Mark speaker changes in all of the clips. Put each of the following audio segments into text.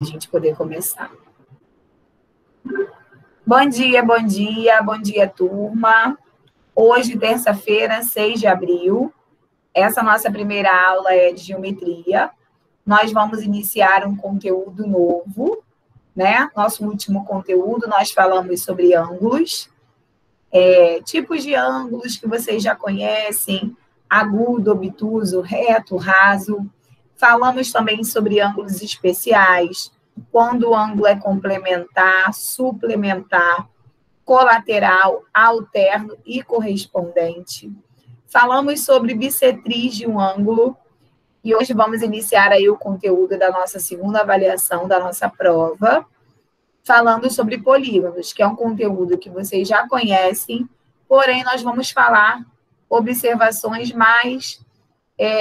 Speaker 1: a gente poder começar. Bom dia, bom dia, bom dia, turma. Hoje, terça-feira, 6 de abril, essa nossa primeira aula é de geometria. Nós vamos iniciar um conteúdo novo, né? Nosso último conteúdo, nós falamos sobre ângulos, tipos de ângulos que vocês já conhecem, agudo, obtuso, reto, raso. Falamos também sobre ângulos especiais, quando o ângulo é complementar, suplementar, colateral, alterno e correspondente. Falamos sobre bissetriz de um ângulo e hoje vamos iniciar aí o conteúdo da nossa segunda avaliação da nossa prova, falando sobre polígonos, que é um conteúdo que vocês já conhecem, porém nós vamos falar observações mais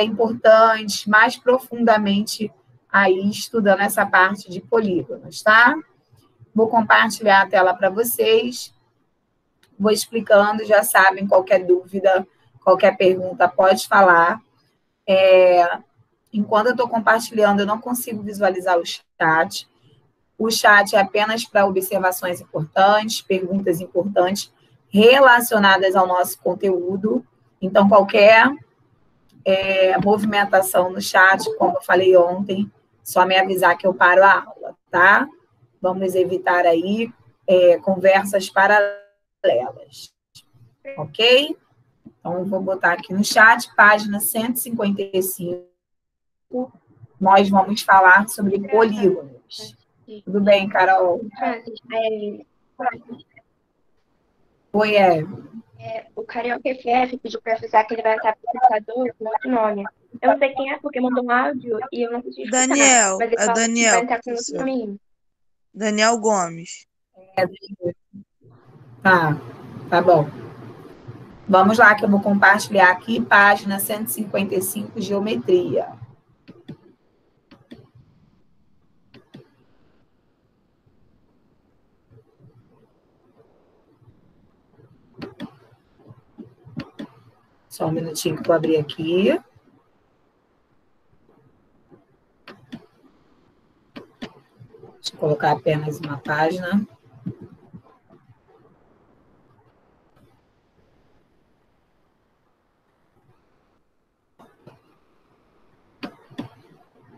Speaker 1: importantes, mais profundamente aí estudando essa parte de polígonos, tá? Vou compartilhar a tela para vocês, vou explicando, já sabem, qualquer dúvida, qualquer pergunta, pode falar. Enquanto eu estou compartilhando, eu não consigo visualizar o chat. O chat é apenas para observações importantes, perguntas importantes relacionadas ao nosso conteúdo. Então, qualquer movimentação no chat, como eu falei ontem, só me avisar que eu paro a aula, tá? Vamos evitar aí conversas paralelas, ok? Então, eu vou botar aqui no chat, página 155, nós vamos falar sobre polígonos. Tudo bem, Carol? Oi,
Speaker 2: o Carioca FF pediu para avisar que ele vai estar pro computador com outro nome. Eu não sei quem é, porque mandou um áudio e eu não consegui escutar.
Speaker 3: Daniel,
Speaker 2: mas ele falou
Speaker 3: Daniel,
Speaker 2: que vai entrar com outro nome.
Speaker 3: Daniel Gomes.
Speaker 1: Tá bom. Vamos lá, que eu vou compartilhar aqui, página 155, geometria. Só um minutinho que eu vou abrir aqui. Deixa eu colocar apenas uma página.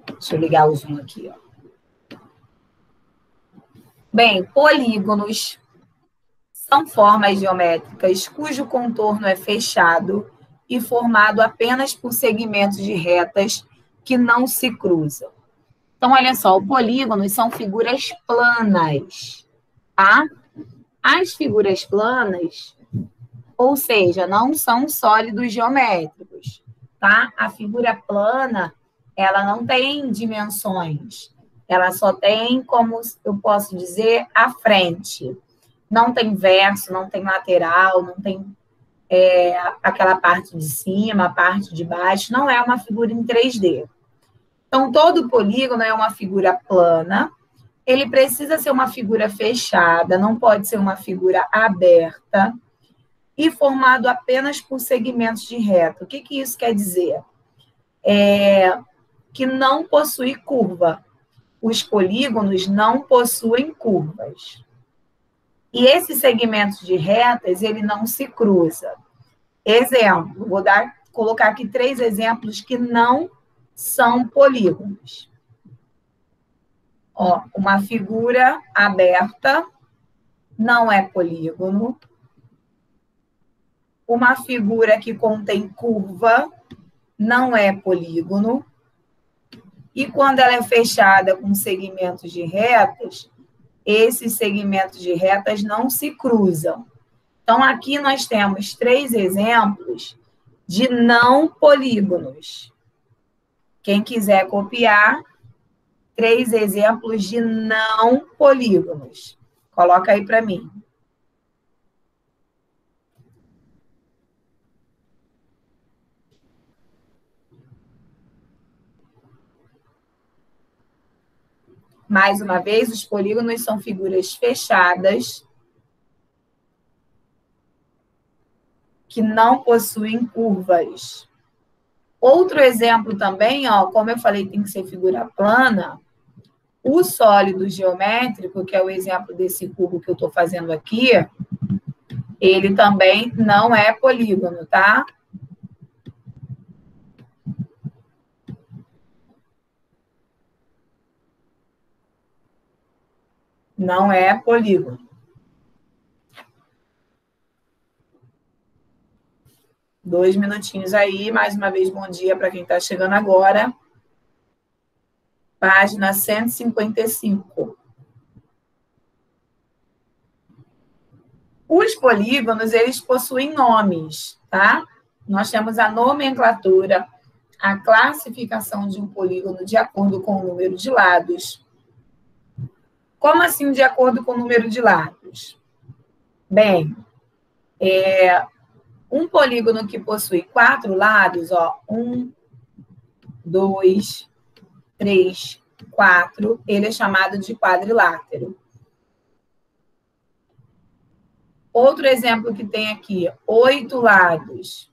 Speaker 1: Deixa eu ligar o zoom aqui, ó. Bem, polígonos são formas geométricas cujo contorno é fechado e formado apenas por segmentos de retas que não se cruzam. Então, olha só, os polígonos são figuras planas, tá? As figuras planas, ou seja, não são sólidos geométricos, tá? A figura plana, ela não tem dimensões, ela só tem, como eu posso dizer, a frente. Não tem verso, não tem lateral, não tem aquela parte de cima, a parte de baixo, não é uma figura em 3D. Então, todo polígono é uma figura plana, ele precisa ser uma figura fechada, não pode ser uma figura aberta, e formado apenas por segmentos de reta. O que isso quer dizer? Que não possui curva. Os polígonos não possuem curvas. E esses segmentos de retas, ele não se cruza. Exemplo, colocar aqui 3 exemplos que não são polígonos. Ó, uma figura aberta não é polígono. Uma figura que contém curva não é polígono. E quando ela é fechada com segmentos de retas, esses segmentos de retas não se cruzam. Então, aqui nós temos 3 exemplos de não polígonos. Quem quiser copiar, 3 exemplos de não polígonos. Coloca aí para mim. Mais uma vez, os polígonos são figuras fechadas que não possuem curvas. Outro exemplo também, ó, como eu falei, tem que ser figura plana, O sólido geométrico, que é o exemplo desse cubo que eu estou fazendo aqui, ele também não é polígono, tá? Não é polígono. 2 minutinhos aí, mais uma vez, bom dia para quem está chegando agora. Página 155. Os polígonos, eles possuem nomes, tá? Nós temos a nomenclatura, a classificação de um polígono de acordo com o número de lados. Como assim de acordo com o número de lados? Bem, um polígono que possui 4 lados, ó, 1, 2, 3, 4, ele é chamado de quadrilátero. Outro exemplo que tem aqui, 8 lados,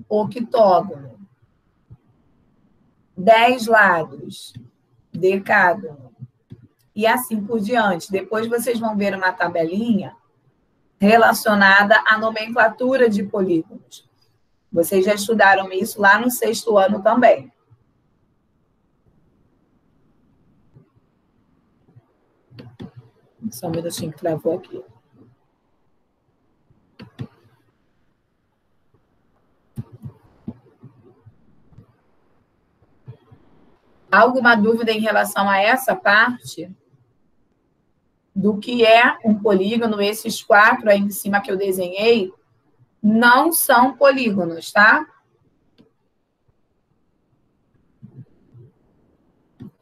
Speaker 1: octógono. 10 lados, decágono. E assim por diante. Depois vocês vão ver uma tabelinha relacionada à nomenclatura de polígonos. Vocês já estudaram isso lá no 6º ano também. Só um minutinho que travou aqui. Alguma dúvida em relação a essa parte? Do que é um polígono? Esses 4 aí em cima que eu desenhei não são polígonos, tá?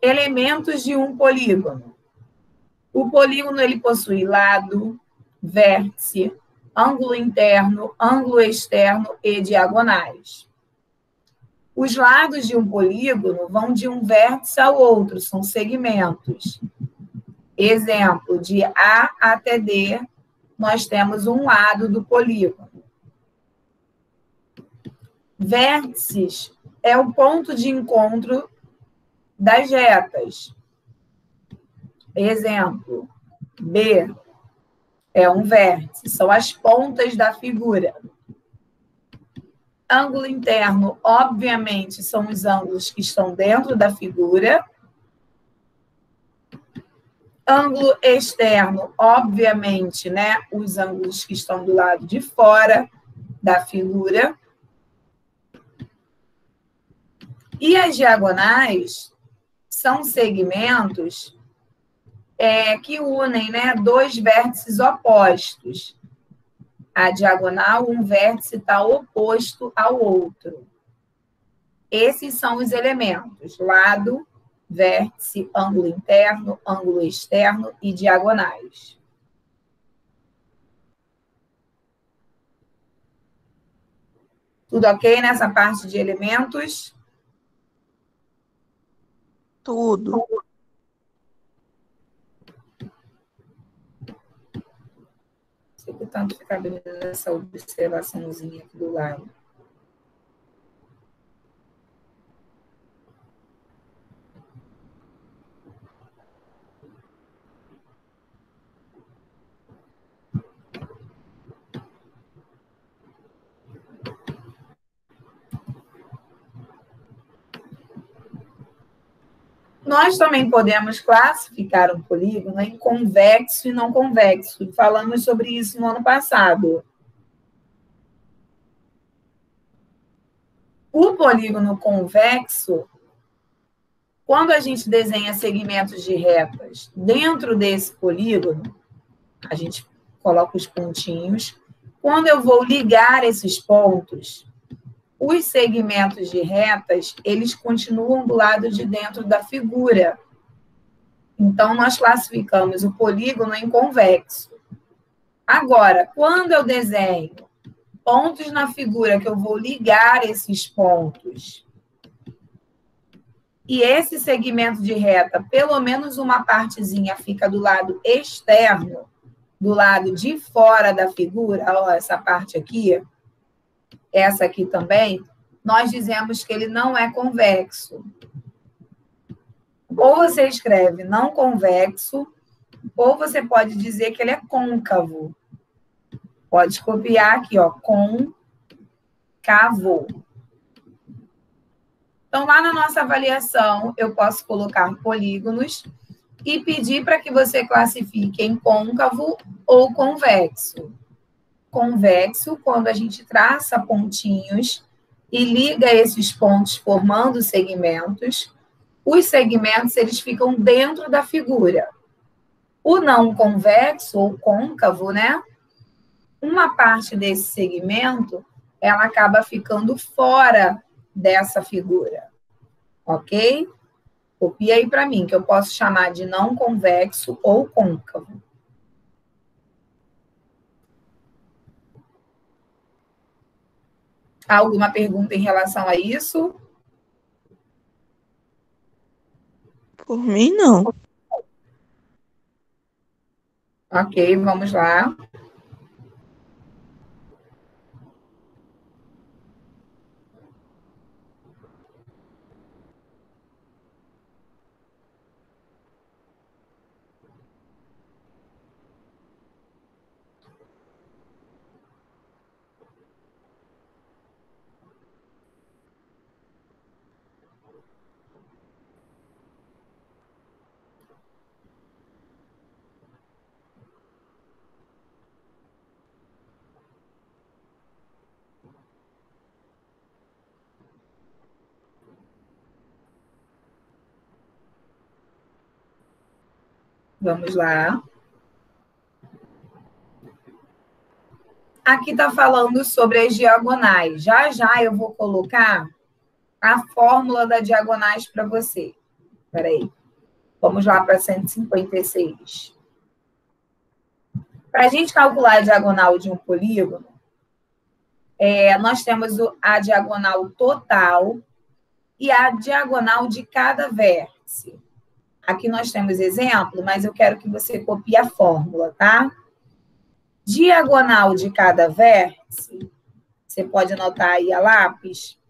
Speaker 1: Elementos de um polígono. O polígono, ele possui lado, vértice, ângulo interno, ângulo externo e diagonais. Os lados de um polígono vão de um vértice ao outro, são segmentos. Exemplo, de A até D, nós temos um lado do polígono. Vértices é o ponto de encontro das retas. Exemplo, B é um vértice, são as pontas da figura. Ângulo interno, obviamente, são os ângulos que estão dentro da figura. Ângulo externo, obviamente, né? Os ângulos que estão do lado de fora da figura. E as diagonais são segmentos que unem, né, 2 vértices opostos. A diagonal, um vértice está oposto ao outro. Esses são os elementos: lado, vértice, ângulo interno, ângulo externo e diagonais. Tudo ok nessa parte de elementos?
Speaker 3: Tudo.
Speaker 1: Sei que tanto fica abrindo essa observaçãozinha aqui do lado. Nós também podemos classificar um polígono em convexo e não convexo. Falamos sobre isso no ano passado. O polígono convexo, quando a gente desenha segmentos de retas dentro desse polígono, a gente coloca os pontinhos. Quando eu vou ligar esses pontos, os segmentos de retas, eles continuam do lado de dentro da figura. Então, nós classificamos o polígono em convexo. Agora, quando eu desenho pontos na figura, que eu vou ligar esses pontos, e esse segmento de reta, pelo menos uma partezinha fica do lado externo, do lado de fora da figura, ó, essa parte aqui, essa aqui também, nós dizemos que ele não é convexo. Tá Ou você escreve não convexo, ou você pode dizer que ele é côncavo. Pode copiar aqui, ó, côncavo. Então, lá na nossa avaliação, eu posso colocar polígonos e pedir para que você classifique em côncavo ou convexo. Convexo, quando a gente traça pontinhos e liga esses pontos formando segmentos. Os segmentos, eles ficam dentro da figura. O não convexo ou côncavo, né? Uma parte desse segmento, ela acaba ficando fora dessa figura. Ok? Copia aí para mim, que eu posso chamar de não convexo ou côncavo. Alguma pergunta em relação a isso?
Speaker 3: Por mim, não.
Speaker 1: Ok, vamos lá. Vamos lá. Aqui está falando sobre as diagonais. Já já eu vou colocar a fórmula das diagonais para você. Espera aí. Vamos lá para 156. Para a gente calcular a diagonal de um polígono, nós temos a diagonal total e a diagonal de cada vértice. Aqui nós temos exemplo, mas eu quero que você copie a fórmula, tá? Diagonal de cada vértice, você pode anotar aí a lápis.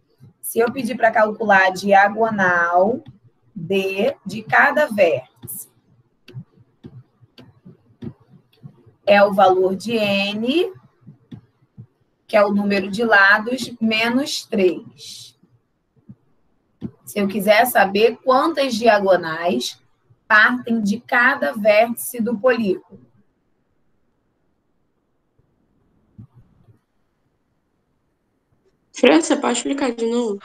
Speaker 1: Se eu pedir para calcular a diagonal de cada vértice, é o valor de n, que é o número de lados, menos 3. Se eu quiser saber quantas diagonais partem de cada vértice do polígono.
Speaker 4: Fran, você pode explicar de novo?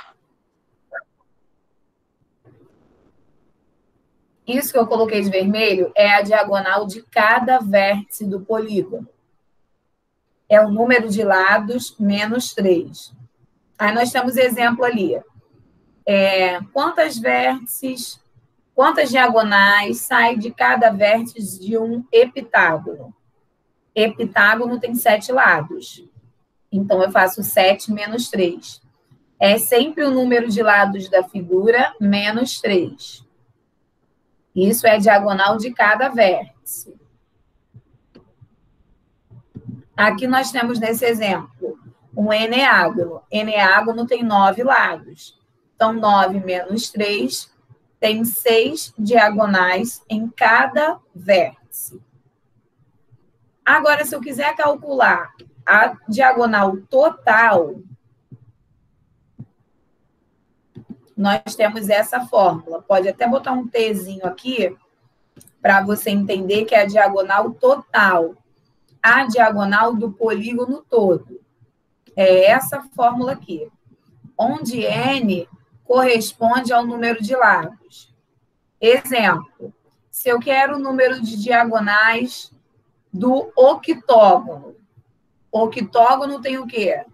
Speaker 1: Isso que eu coloquei de vermelho é a diagonal de cada vértice do polígono. É o número de lados menos 3. Aí nós temos exemplo ali. Quantas vértices, quantas diagonais saem de cada vértice de um heptágono? Heptágono tem 7 lados. Então, eu faço 7 menos 3. É sempre o número de lados da figura menos 3. Isso é a diagonal de cada vértice. Aqui nós temos nesse exemplo um eneágono. Eneágono tem 9 lados. Então, 9 menos 3 tem 6 diagonais em cada vértice. Agora, se eu quiser calcular a diagonal total, nós temos essa fórmula. Pode até botar um Tzinho aqui, para você entender que é a diagonal total. A diagonal do polígono todo. É essa fórmula aqui. Onde n corresponde ao número de lados. Exemplo, se eu quero o número de diagonais do octógono. Octógono tem o quê?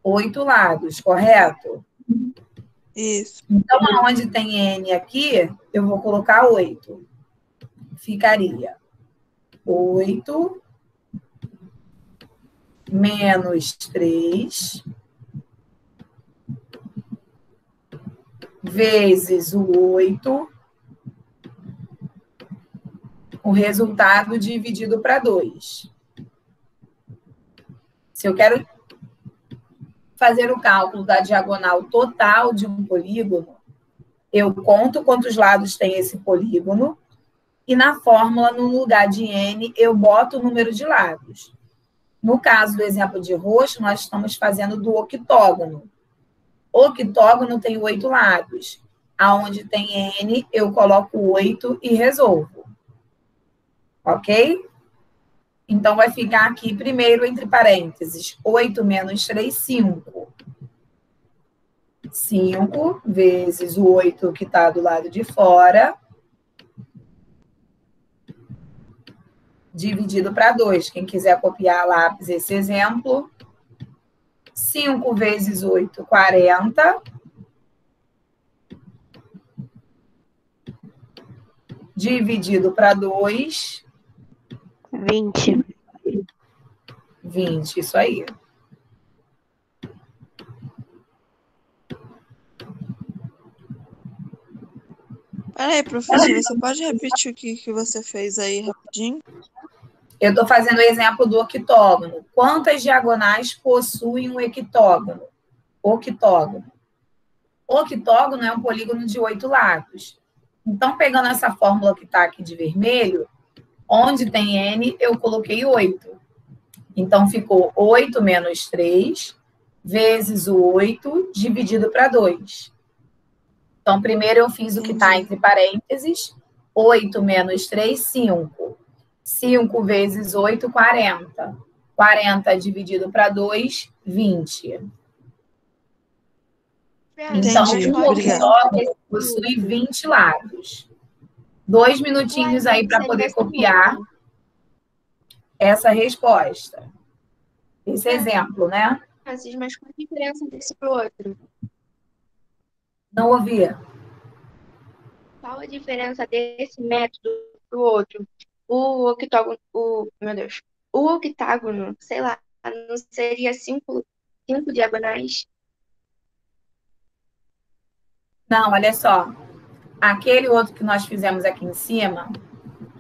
Speaker 1: 8 lados, correto?
Speaker 3: Isso.
Speaker 1: Então, onde tem n aqui, eu vou colocar 8. Ficaria 8 menos 3 vezes o 8, o resultado dividido para 2. Se eu quero fazer o cálculo da diagonal total de um polígono, eu conto quantos lados tem esse polígono, e na fórmula, no lugar de n, eu boto o número de lados. No caso do exemplo de roxo, nós estamos fazendo do octógono. O octógono tem 8 lados. Aonde tem n, eu coloco 8 e resolvo. Ok? Então, vai ficar aqui, primeiro, entre parênteses, 8 menos 3, 5. 5 vezes o 8 que está do lado de fora, dividido para 2. Quem quiser copiar a lápis esse exemplo. 5 vezes 8, 40. Dividido para 2.
Speaker 2: 20.
Speaker 1: 20, isso aí.
Speaker 3: Peraí, professora, você pode repetir o que você fez aí rapidinho?
Speaker 1: Eu estou fazendo o exemplo do octógono. Quantas diagonais possuem um octógono? Octógono. Octógono é um polígono de 8 lados. Então, pegando essa fórmula que está aqui de vermelho, onde tem n, eu coloquei 8. Então, ficou 8 menos 3, vezes o 8, dividido para 2. Então, primeiro eu fiz o que está entre parênteses. 8 menos 3, 5. 5 vezes 8, 40. 40 dividido para 2, 20. Então, um octógono possui 20 lados. 2 minutinhos aí para poder copiar essa resposta. Esse exemplo, né?
Speaker 2: Mas qual a diferença desse pro outro?
Speaker 1: Não ouvia.
Speaker 2: Qual a diferença desse método pro outro? O octógono, meu Deus, o octágono, sei lá, não seria 5 diagonais?
Speaker 1: Não, olha só. Aquele outro que nós fizemos aqui em cima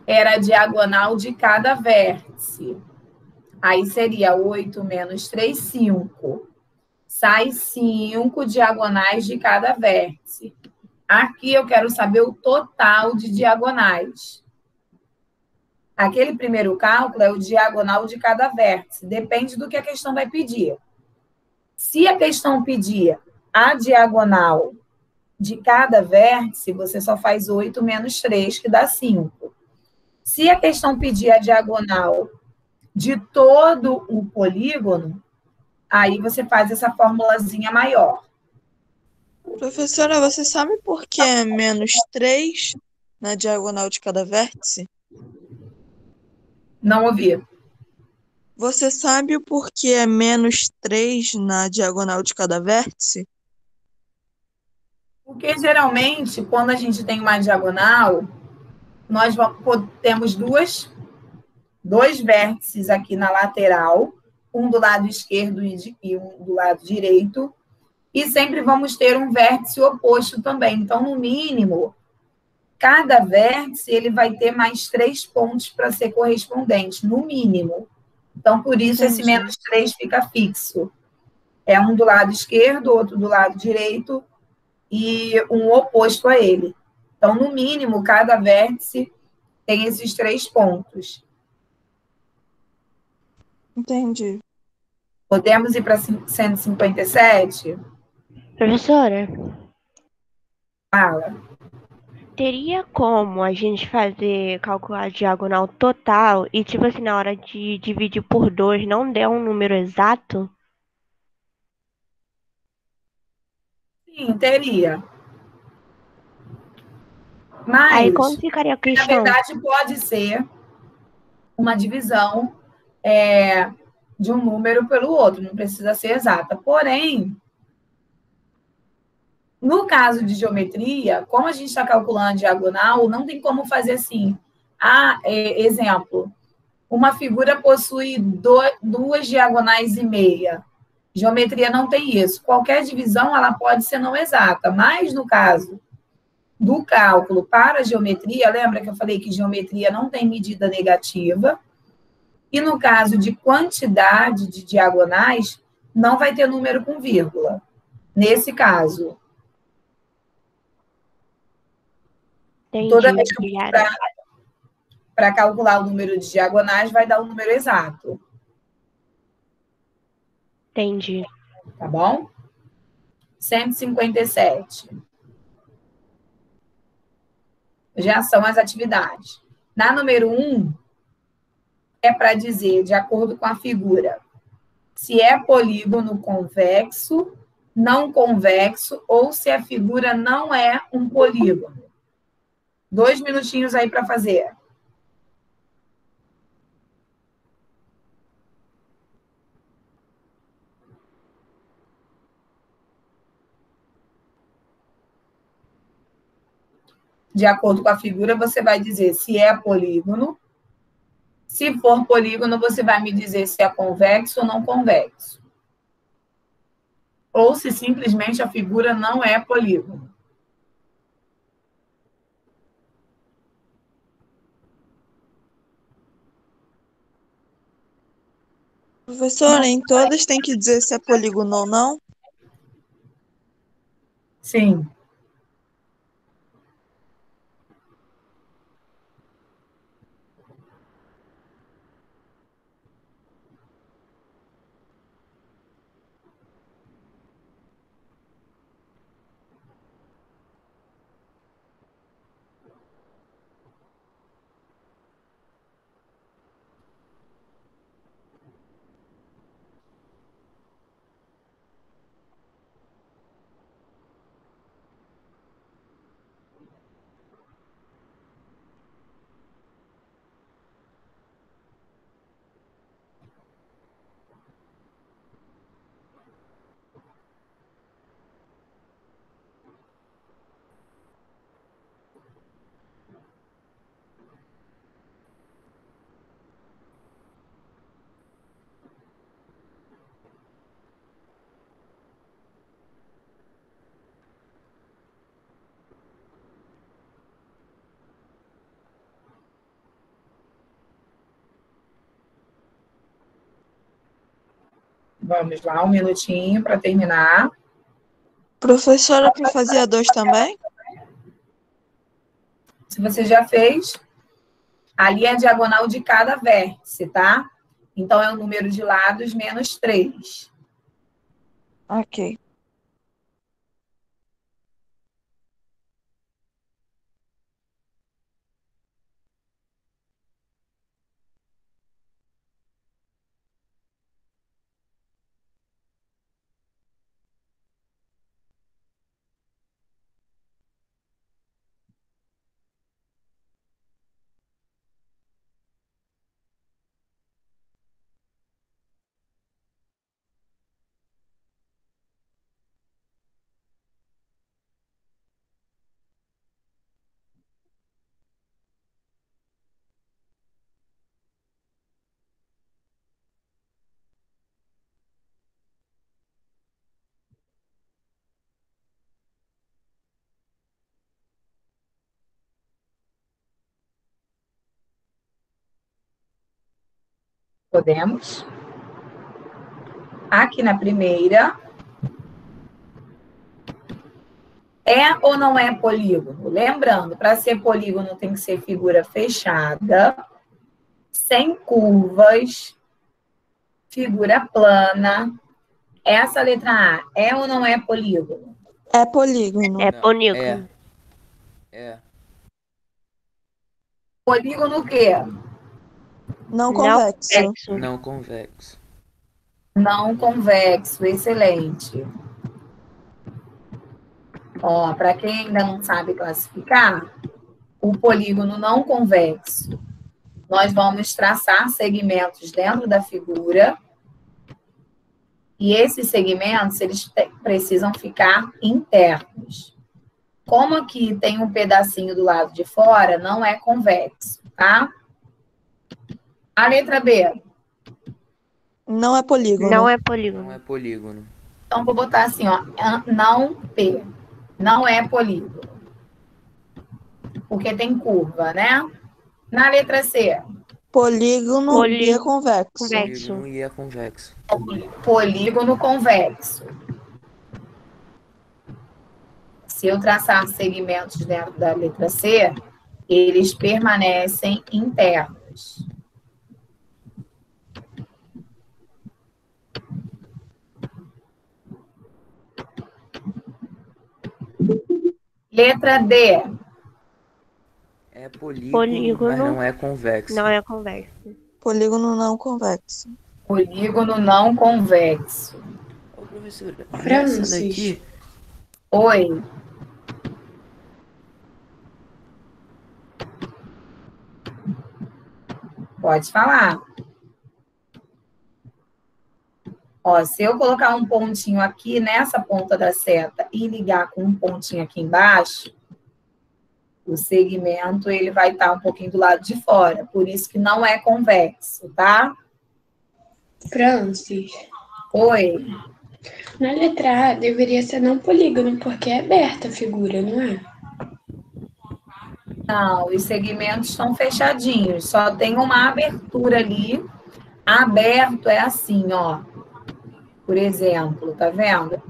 Speaker 1: era a diagonal de cada vértice. Aí seria 8 menos 3, 5. Sai 5 diagonais de cada vértice. Aqui eu quero saber o total de diagonais. Aquele primeiro cálculo é o diagonal de cada vértice. Depende do que a questão vai pedir. Se a questão pedir a diagonal de cada vértice, você só faz 8 menos 3, que dá 5. Se a questão pedir a diagonal de todo o polígono, aí você faz essa formulazinha maior.
Speaker 3: Professora, você sabe por que é menos 3 na diagonal de cada vértice?
Speaker 1: Não ouvi.
Speaker 3: Você sabe o porquê é menos 3 na diagonal de cada vértice?
Speaker 1: Porque, geralmente, quando a gente tem uma diagonal, nós temos dois vértices aqui na lateral, um do lado esquerdo e um do lado direito, e sempre vamos ter um vértice oposto também. Então, no mínimo, cada vértice ele vai ter mais 3 pontos para ser correspondente, no mínimo. Então, por isso, esse menos 3 fica fixo. É um do lado esquerdo, outro do lado direito, e um oposto a ele. Então, no mínimo, cada vértice tem esses 3 pontos.
Speaker 3: Entendi.
Speaker 1: Podemos ir para 157?
Speaker 2: Professora,
Speaker 1: Fala.
Speaker 2: teria como a gente calcular a diagonal total e, tipo assim, na hora de dividir por 2, não der um número exato?
Speaker 1: Sim, teria. Mas,
Speaker 2: Aí como ficaria a
Speaker 1: na
Speaker 2: questão?
Speaker 1: verdade, pode ser uma divisão de um número pelo outro, não precisa ser exata. Porém, no caso de geometria, como a gente está calculando a diagonal, não tem como fazer assim. Exemplo, uma figura possui 2 diagonais e meia. Geometria não tem isso. Qualquer divisão, ela pode ser não exata, mas no caso do cálculo para a geometria, lembra que eu falei que geometria não tem medida negativa? E no caso de quantidade de diagonais, não vai ter número com vírgula. Nesse caso. Toda
Speaker 2: Entendi,
Speaker 1: vez que
Speaker 2: obrigada.
Speaker 1: para calcular o número de diagonais, vai dar o número exato,
Speaker 2: Entendi.
Speaker 1: tá bom? 157. Já são as atividades. Na número 1, é para dizer, de acordo com a figura, se é polígono convexo, não convexo, ou se a figura não é um polígono. 2 minutinhos aí para fazer. De acordo com a figura, você vai dizer se é polígono. Se for polígono, você vai me dizer se é convexo ou não convexo. Ou se simplesmente a figura não é polígono.
Speaker 3: Professora, em todas tem que dizer se é polígono ou não?
Speaker 1: Sim. Vamos lá, um minutinho para terminar.
Speaker 3: Professora, para fazer a 2 também?
Speaker 1: Se você já fez, ali é a diagonal de cada vértice, tá? Então, é o número de lados menos 3.
Speaker 3: Ok.
Speaker 1: Podemos? Aqui na primeira, é ou não é polígono? Lembrando, para ser polígono tem que ser figura fechada, sem curvas, figura plana. Essa letra A é ou não é polígono?
Speaker 3: É polígono.
Speaker 2: É
Speaker 4: Não,
Speaker 2: polígono.
Speaker 4: É.
Speaker 1: Polígono o quê?
Speaker 3: Não
Speaker 2: Não
Speaker 3: convexo.
Speaker 2: convexo.
Speaker 4: Não convexo.
Speaker 1: Não convexo, excelente. Ó, para quem ainda não sabe classificar, o polígono não convexo, nós vamos traçar segmentos dentro da figura e esses segmentos, eles precisam ficar internos. Como aqui tem um pedacinho do lado de fora, não é convexo, tá? A letra B.
Speaker 3: Não é polígono.
Speaker 2: Não é
Speaker 4: Não
Speaker 2: polígono.
Speaker 4: é polígono.
Speaker 1: Então, vou botar assim, ó, não P. Não é polígono. Porque tem curva, né? Na letra C.
Speaker 3: Polígono e é convexo.
Speaker 2: Convexo.
Speaker 4: Polígono e é convexo.
Speaker 1: Polígono convexo. Se eu traçar segmentos dentro da letra C, eles permanecem internos. Letra D.
Speaker 4: É polígono,
Speaker 5: Polígono.
Speaker 4: mas não é convexo.
Speaker 5: Não é convexo.
Speaker 3: Polígono não convexo.
Speaker 1: Polígono não convexo.
Speaker 4: Ô, professora, e essa
Speaker 6: Francis.
Speaker 4: daqui?
Speaker 1: Oi. Pode falar. Ó, se eu colocar um pontinho aqui nessa ponta da seta e ligar com um pontinho aqui embaixo, o segmento ele vai estar um pouquinho do lado de fora. Por isso que não é convexo, tá?
Speaker 6: Francis.
Speaker 1: Oi.
Speaker 6: Na letra A deveria ser não polígono, porque é aberta a figura, não é?
Speaker 1: Não, os segmentos estão fechadinhos. Só tem uma abertura ali. Aberto é assim, ó. Por exemplo, tá vendo?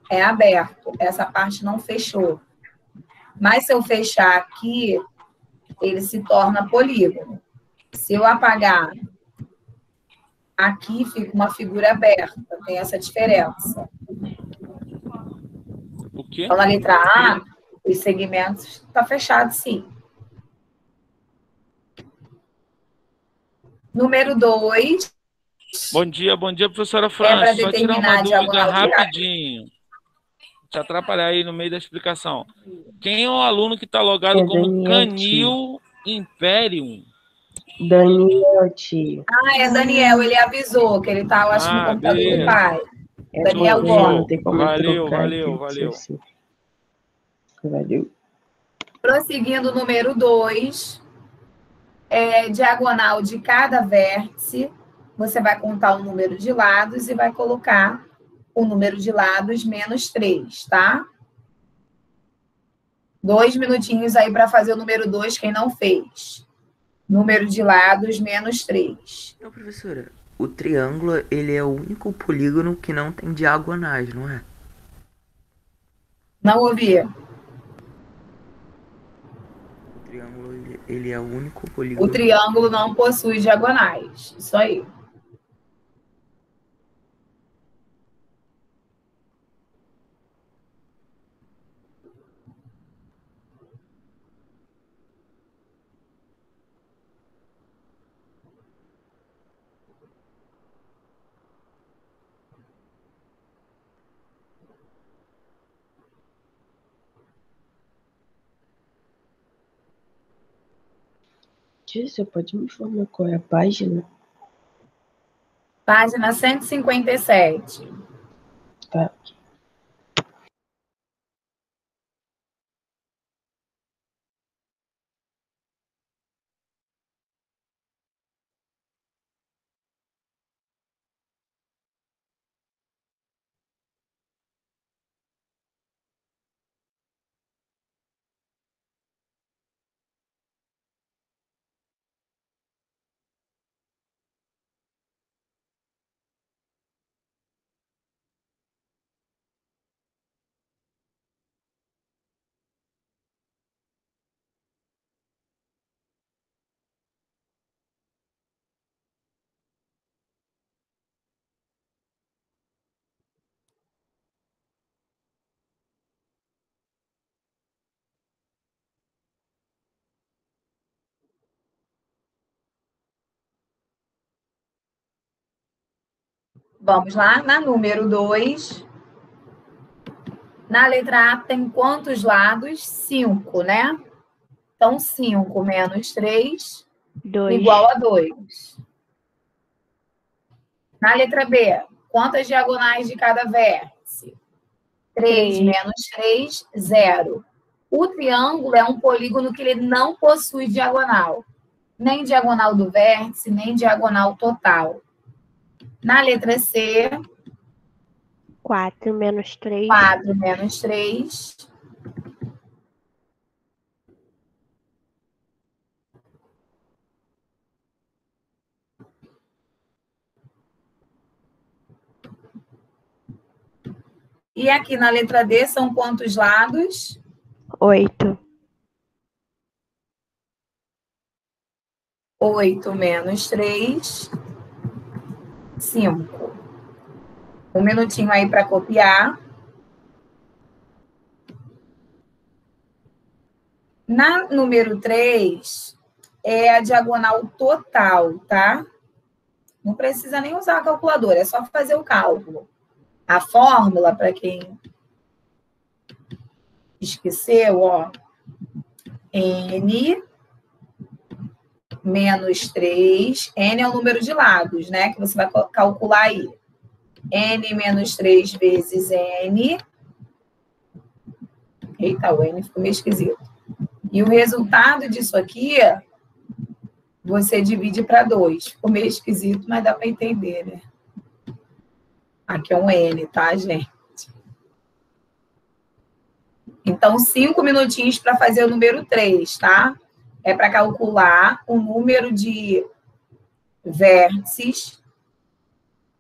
Speaker 1: É aberto. Essa parte não fechou. Mas se eu fechar aqui, ele se torna polígono. Se eu apagar aqui, fica uma figura aberta. Tem essa diferença.
Speaker 7: O quê?
Speaker 1: Então, na letra A, os segmentos estão fechados, sim. Número 2.
Speaker 7: Bom dia, professora
Speaker 1: É para
Speaker 7: França. Só tirar
Speaker 1: determinar
Speaker 7: uma
Speaker 1: a
Speaker 7: dúvida
Speaker 1: diagonal de cada.
Speaker 7: rapidinho. Te atrapalhar aí no meio da explicação. Quem é o aluno que está logado
Speaker 8: É
Speaker 7: como
Speaker 8: Daniel,
Speaker 7: Canil Imperium?
Speaker 8: Daniel, tio.
Speaker 1: Ah, é Daniel, ele avisou que ele estava, acho, no computador do
Speaker 7: beleza.
Speaker 1: pai.
Speaker 8: É
Speaker 1: Daniel
Speaker 8: porque
Speaker 1: Gomes.
Speaker 8: não tem como
Speaker 7: Valeu,
Speaker 8: trocar.
Speaker 7: valeu,
Speaker 8: tem que
Speaker 7: valeu.
Speaker 8: ser assim. Valeu.
Speaker 1: Prosseguindo, número 2, diagonal de cada vértice, você vai contar o número de lados e vai colocar o número de lados menos 3, tá? 2 minutinhos aí para fazer o número 2, quem não fez. Número de lados menos 3.
Speaker 4: Então, professora, o triângulo, ele é o único polígono que não tem diagonais, não é?
Speaker 1: Não ouvi.
Speaker 4: O triângulo, ele é o único
Speaker 1: O
Speaker 4: polígono...
Speaker 1: triângulo não possui diagonais. Isso aí.
Speaker 8: Tio, você pode me informar qual é a página?
Speaker 1: Página 157.
Speaker 8: Tá.
Speaker 1: Vamos lá, na número 2. Na letra A tem quantos lados? 5, né? Então, 5 menos 3
Speaker 5: 2.
Speaker 1: igual a 2. Na letra B, quantas diagonais de cada vértice? 3
Speaker 5: 3.
Speaker 1: menos 3, 0. O triângulo é um polígono que ele não possui diagonal. Nem diagonal do vértice, nem diagonal total. Na letra C,
Speaker 5: 4 menos 3.
Speaker 1: 4 menos 3. E aqui na letra D são quantos lados?
Speaker 5: 8.
Speaker 1: 8 menos 3, 5. Um minutinho aí para copiar. Na número 3, é a diagonal total, tá? Não precisa nem usar a calculadora, é só fazer o cálculo. A fórmula, para quem esqueceu, ó, n menos 3, n é o número de lados, né? Que você vai calcular aí. N menos 3 vezes N. Eita, o N ficou meio esquisito. E o resultado disso aqui, você divide para 2. Ficou meio esquisito, mas dá para entender, né? Aqui é um N, tá, gente? Então, 5 minutinhos para fazer o número 3, tá? É para calcular o número de vértices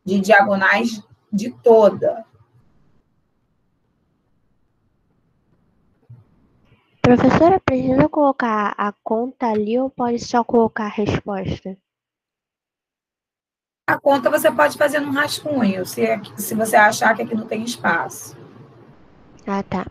Speaker 1: de diagonais de toda.
Speaker 5: Professora, precisa colocar a conta ali ou pode só colocar a resposta?
Speaker 1: A conta você pode fazer num rascunho, se você achar que aqui não tem espaço.
Speaker 5: Ah, tá.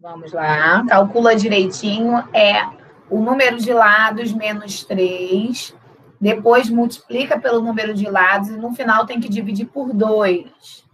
Speaker 1: Vamos lá. Calcula direitinho. É o número de lados menos 3. Depois multiplica pelo número de lados e no final tem que dividir por 2.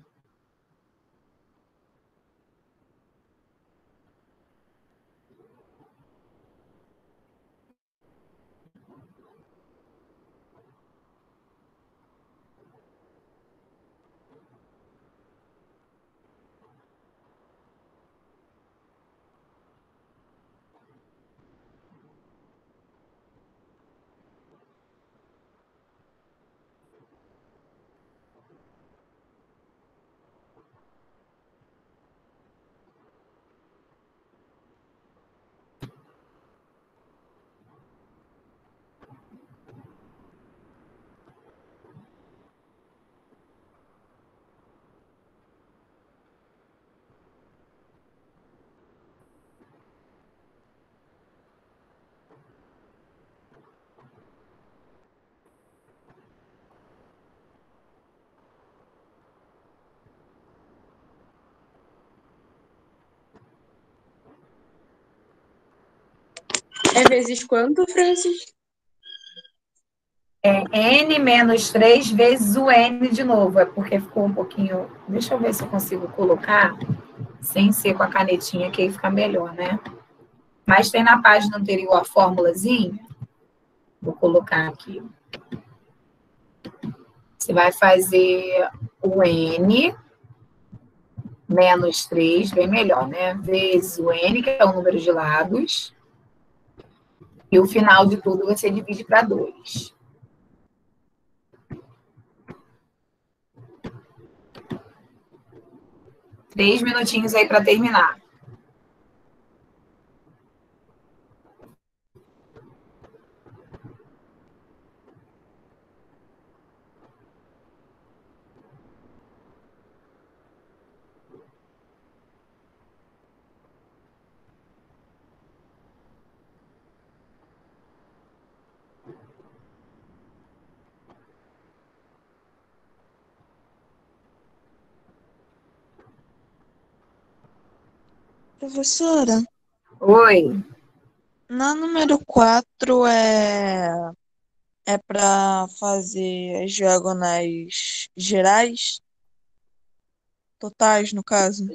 Speaker 6: É vezes quanto, Francis?
Speaker 1: É N menos 3 vezes o N de novo. É porque ficou um pouquinho... Deixa eu ver se eu consigo colocar sem ser com a canetinha, que aí fica melhor, né? Mas tem na página anterior a formulazinha. Vou colocar aqui. Você vai fazer o N menos 3, bem melhor, né? Vezes o N, que é o número de lados. E o final de tudo você divide para 2. Três minutinhos aí para terminar.
Speaker 3: Professora,
Speaker 1: Oi.
Speaker 3: na número 4 é para fazer as diagonais gerais, totais, no caso.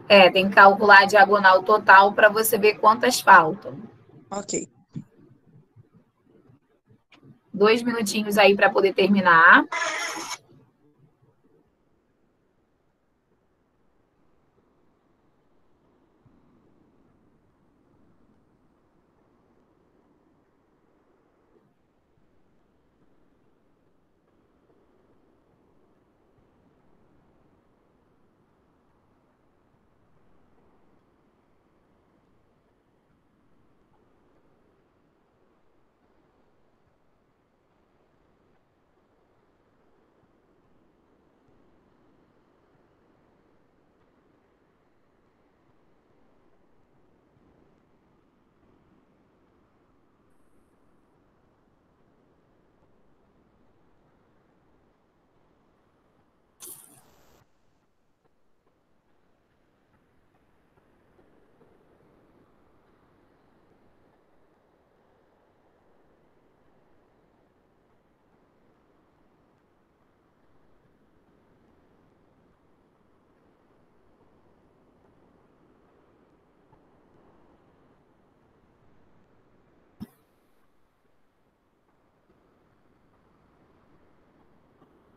Speaker 1: Tem que calcular a diagonal total para você ver quantas faltam.
Speaker 3: Ok.
Speaker 1: 2 minutinhos aí para poder terminar.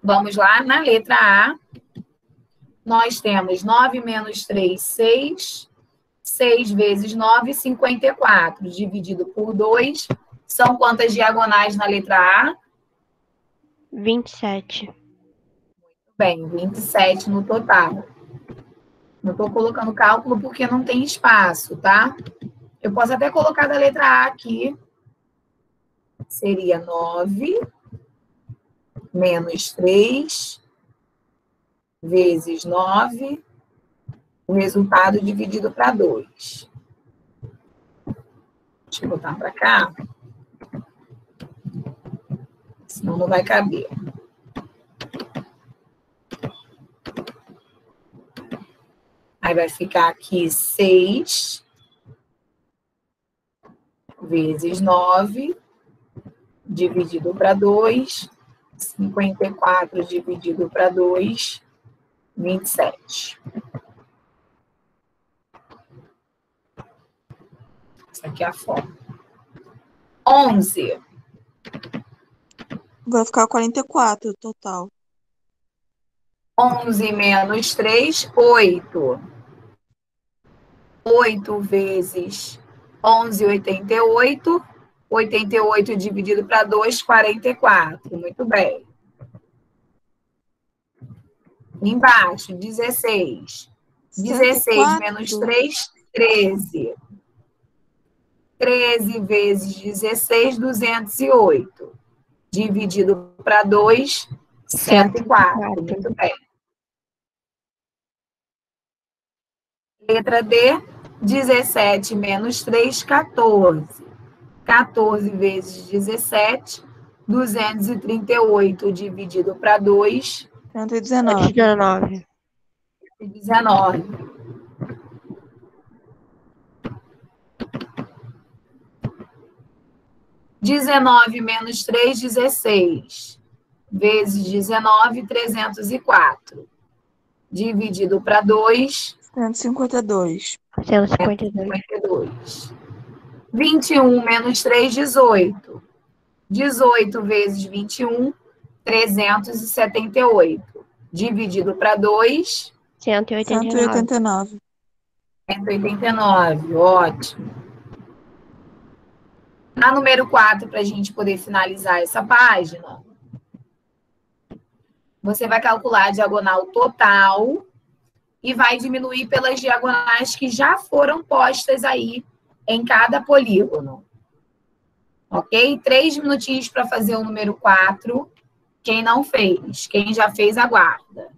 Speaker 1: Vamos lá, na letra A, nós temos 9 menos 3, 6. 6 vezes 9, 54. Dividido por 2. São quantas diagonais na letra A?
Speaker 5: 27.
Speaker 1: Bem, 27 no total. Não estou colocando cálculo porque não tem espaço, tá? Eu posso até colocar da letra A aqui. Seria 9 menos 3 vezes 9, o resultado dividido para 2. Deixa eu botar para cá, senão não vai caber. Aí vai ficar aqui 6 vezes 9, dividido para 2. 54 dividido para 2, 27. Essa aqui é a forma. 11.
Speaker 3: Vai ficar 44 total.
Speaker 1: 11 menos 3, 8. 8 vezes 11, 88. 88 dividido para 2, 44. Muito bem. Embaixo, 16. 16 menos 3, 13. 13 vezes 16, 208. Dividido para 2, 104. Muito bem. Letra D, 17 menos 3, 14. 14 vezes 17, 238 dividido para 2,
Speaker 3: 119.
Speaker 5: 19.
Speaker 1: 19. (19 menos 3, 16. Vezes 19, 304. Dividido para 2,
Speaker 3: 152.
Speaker 5: 152.
Speaker 1: 152. 21 menos 3, 18. 18 vezes 21, 378. Dividido para 2,
Speaker 5: 189.
Speaker 3: 189.
Speaker 1: 189. Ótimo. Na número 4, para a gente poder finalizar essa página, você vai calcular a diagonal total e vai diminuir pelas diagonais que já foram postas aí em cada polígono. Ok? 3 minutinhos para fazer o número 4. Quem não fez, quem já fez, aguarda.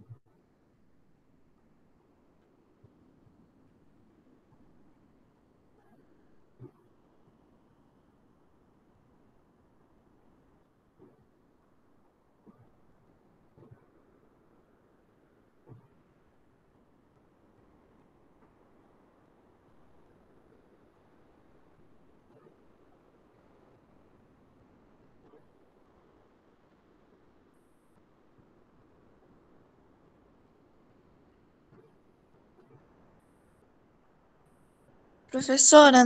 Speaker 3: Professora,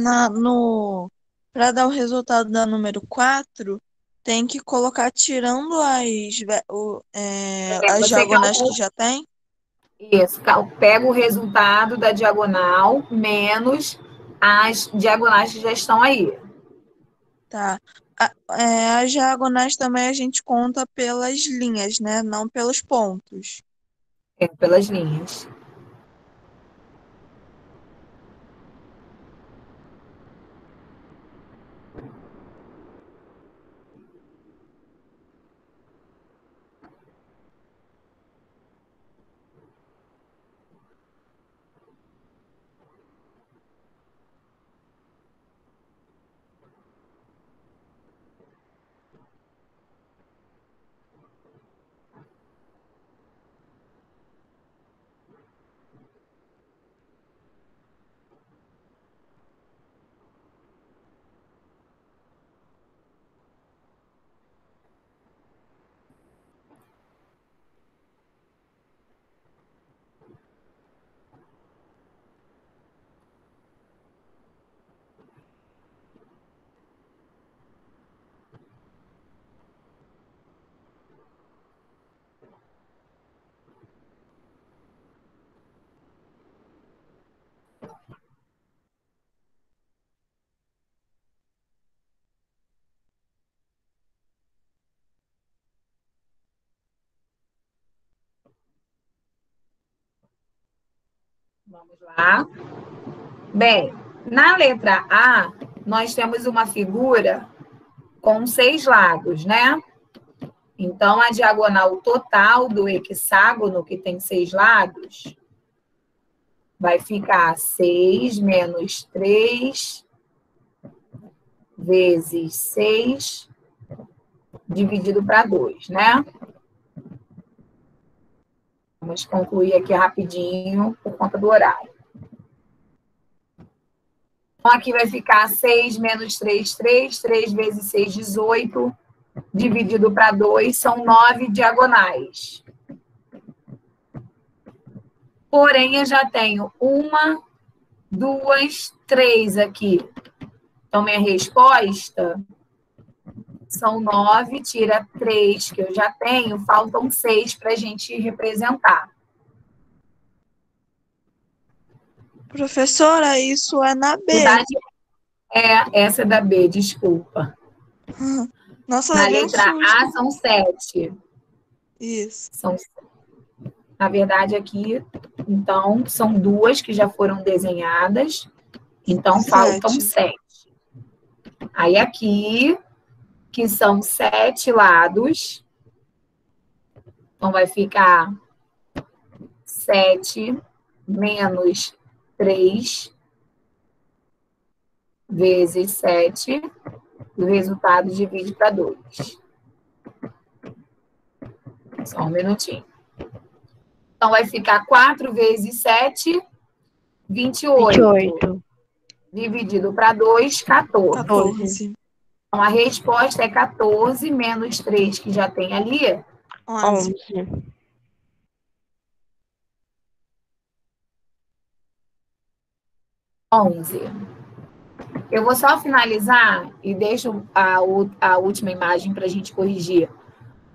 Speaker 3: para dar o resultado da número 4, tem que colocar tirando as
Speaker 1: Você
Speaker 3: diagonais que
Speaker 1: calcula
Speaker 3: já tem?
Speaker 1: isso, pega o resultado da diagonal menos as diagonais que já estão aí.
Speaker 3: Tá. As diagonais também a gente conta pelas linhas, né? Não pelos pontos.
Speaker 1: Pelas linhas. Vamos lá. Bem, na letra A, nós temos uma figura com 6 lados, né? Então, a diagonal total do hexágono, que tem 6 lados, vai ficar 6 menos 3 vezes 6 dividido para 2, né? Vamos concluir aqui rapidinho por conta do horário. Então, aqui vai ficar 6 menos 3 vezes 6, 18, dividido para 2, são 9 diagonais. Porém, eu já tenho 1, 2, 3 aqui. Então, minha resposta são 9, tira 3 que eu já tenho, faltam 6 para a gente representar.
Speaker 3: Professora, isso é na B.
Speaker 1: Essa é da B, desculpa.
Speaker 3: Nossa,
Speaker 1: Na
Speaker 3: levei um
Speaker 1: letra
Speaker 3: susto.
Speaker 1: A são 7.
Speaker 3: Isso.
Speaker 1: Na verdade, aqui, então, são 2 que já foram desenhadas. Então, faltam 7. Aí, aqui, que são 7 lados. Então, vai ficar 7 menos 3 vezes 7. O resultado divide para 2. Só um minutinho. Então, vai ficar 4 vezes 7, 28. Dividido para 2, 14.
Speaker 3: 14.
Speaker 1: Então, a resposta é 14 menos 3, que já tem ali.
Speaker 5: 11.
Speaker 1: 11. Eu vou só finalizar e deixo a última imagem para a gente corrigir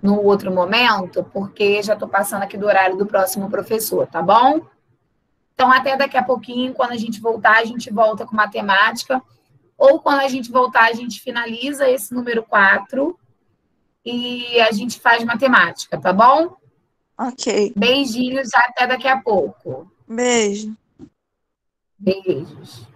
Speaker 1: no outro momento, porque já estou passando aqui do horário do próximo professor, tá bom? Então, até daqui a pouquinho, quando a gente voltar, a gente volta com matemática, ou quando a gente voltar, a gente finaliza esse número 4 e a gente faz matemática, tá bom?
Speaker 3: Ok.
Speaker 1: Beijinhos, até daqui a pouco.
Speaker 3: Beijo.
Speaker 1: Beijos.